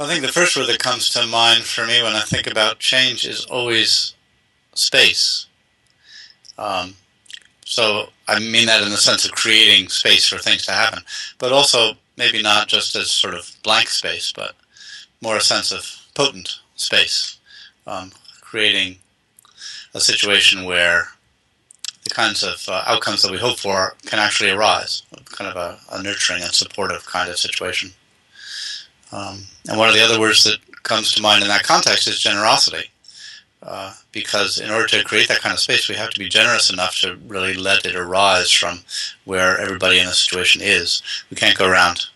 I think the first word that comes to mind for me when I think about change is always space. Um, so I mean that in the sense of creating space for things to happen, but also maybe not just as sort of blank space, but more a sense of potent space, creating a situation where the kinds of outcomes that we hope for can actually arise, kind of a nurturing and supportive kind of situation. And one of the other words that comes to mind in that context is generosity, because in order to create that kind of space, we have to be generous enough to really let it arise from where everybody in the situation is. We can't go around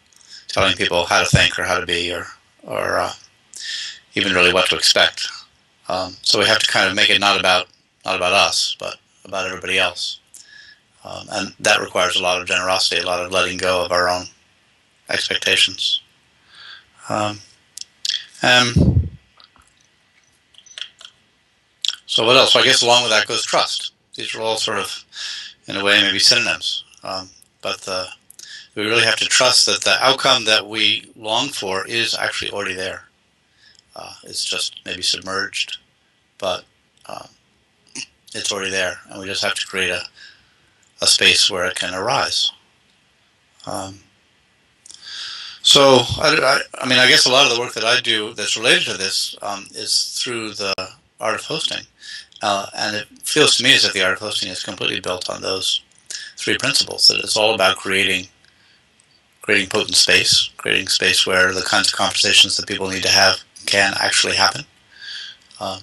telling people how to think or how to be or even really what to expect. So we have to kind of make it not about us, but about everybody else. And that requires a lot of generosity, a lot of letting go of our own expectations. So what else? Well, I guess along with that goes trust. These are all sort of, in a way, maybe synonyms. But we really have to trust that the outcome that we long for is actually already there. It's just maybe submerged, but it's already there, and we just have to create a space where it can arise. So, I mean, I guess a lot of the work that I do that's related to this is through the art of hosting. And it feels to me as if the art of hosting is completely built on those three principles, that it's all about creating potent space, creating space where the kinds of conversations that people need to have can actually happen,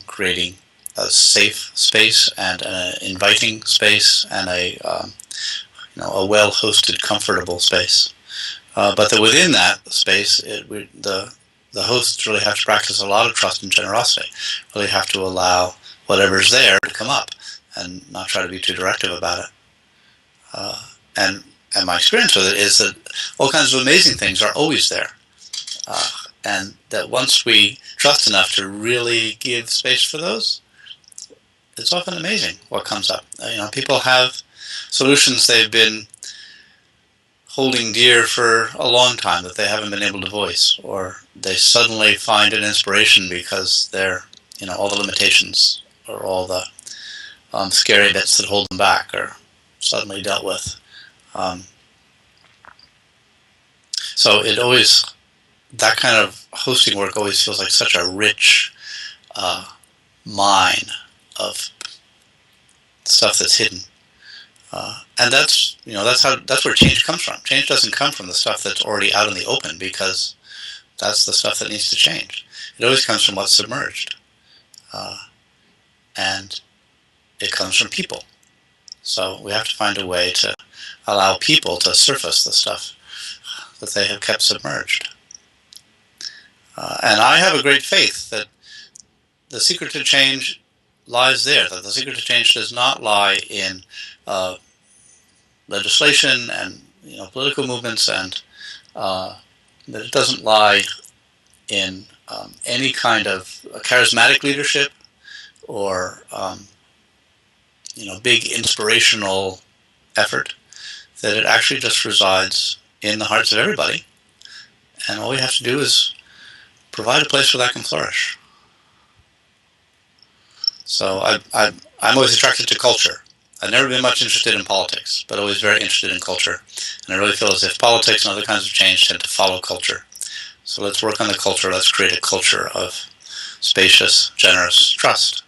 creating a safe space and an inviting space and a well-hosted, comfortable space. But that within that space, the hosts really have to practice a lot of trust and generosity. Really have to allow whatever's there to come up and not try to be too directive about it. And my experience with it is that all kinds of amazing things are always there. And that once we trust enough to really give space for those, it's often amazing what comes up. People have solutions they've been holding dear for a long time that they haven't been able to voice, or they suddenly find an inspiration because they're, all the limitations or all the scary bits that hold them back are suddenly dealt with. So that kind of hosting work always feels like such a rich mine of stuff that's hidden. And that's where change comes from. Change doesn't come from the stuff that's already out in the open, because that's the stuff that needs to change. It always comes from what's submerged. And it comes from people. So we have to find a way to allow people to surface the stuff that they have kept submerged. And I have a great faith that the secret to change lies there, that the secret to change does not lie in legislation and political movements, and that it doesn't lie in any kind of charismatic leadership or big inspirational effort, that it actually just resides in the hearts of everybody, and all we have to do is provide a place where that can flourish. So I'm always attracted to culture. I've never been much interested in politics, but always very interested in culture. And I really feel as if politics and other kinds of change tend to follow culture. So let's work on the culture. Let's create a culture of spacious, generous trust,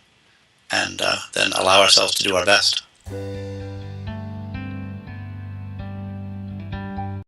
and then allow ourselves to do our best.